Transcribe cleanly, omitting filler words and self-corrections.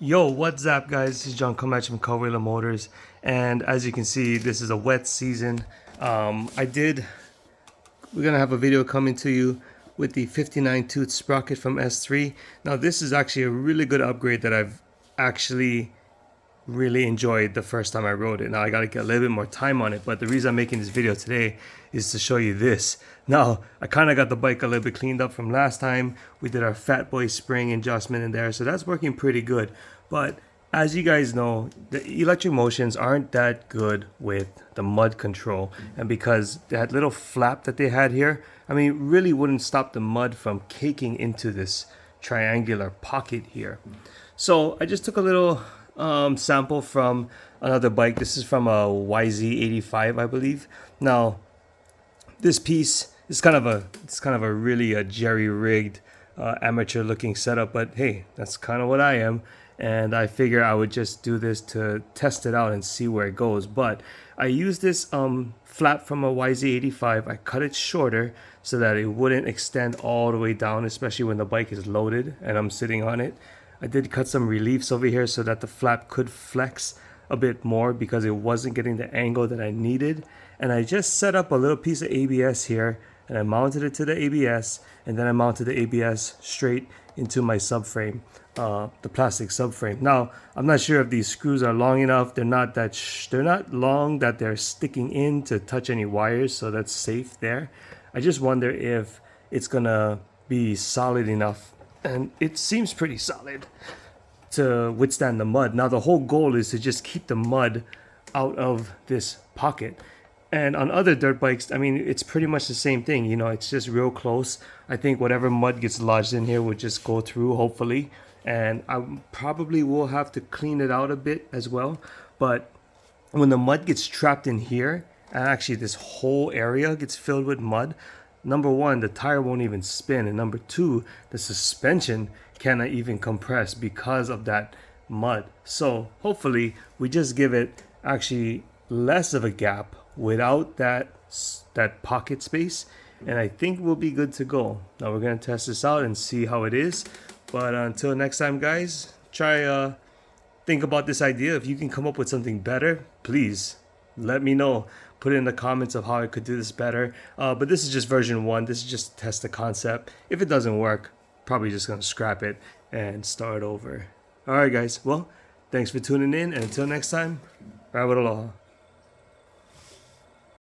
Yo, what's up guys? This is John coming at you from Hawaiian Motors, and as you can see, this is a wet season. We're gonna have a video coming to you with the 59 tooth sprocket from S3. Now this is actually a really good upgrade that I've actually really enjoyed the first time I rode it. Now I gotta get a little bit more time on it, but the reason I'm making this video today is to show you this. Now I kind of got the bike a little bit cleaned up from last time. We did our fat boy spring adjustment in there, so that's working pretty good. But as you guys know, the electric motions aren't that good with the mud control, and because that little flap that they had here, I mean, really wouldn't stop the mud from caking into this triangular pocket here. So I just took a little sample from another bike. This is from a YZ85, I believe. Now this piece is kind of a really jerry-rigged amateur looking setup, but hey, that's kind of what I am, and I figure I would just do this to test it out and see where it goes. But I used this flap from a YZ85. I cut it shorter so that it wouldn't extend all the way down, especially when the bike is loaded and I'm sitting on it. I did cut some reliefs over here so that the flap could flex a bit more because it wasn't getting the angle that I needed. And I just set up a little piece of ABS here, and I mounted it to the ABS, and then I mounted the ABS straight into my subframe, the plastic subframe. Now, I'm not sure if these screws are long enough. They're not long that they're sticking in to touch any wires, so that's safe there. I just wonder if it's gonna be solid enough, and it seems pretty solid to withstand the mud. Now the whole goal is to just keep the mud out of this pocket. And on other dirt bikes, I mean, it's pretty much the same thing, you know, it's just real close. I think whatever mud gets lodged in here will just go through, hopefully. And I probably will have to clean it out a bit as well. But when the mud gets trapped in here, and actually this whole area gets filled with mud, number one, the tire won't even spin, and number two, the suspension cannot even compress because of that mud. So hopefully we just give it actually less of a gap without that pocket space, and I think we'll be good to go. Now we're gonna test this out and see how it is. But until next time, guys, try think about this idea. If you can come up with something better, please let me know. Put it in the comments of how I could do this better. But this is just version 1. This is just to test the concept. If it doesn't work, probably just gonna scrap it and start over. Alright guys, well, thanks for tuning in, and until next time, ride with aloha.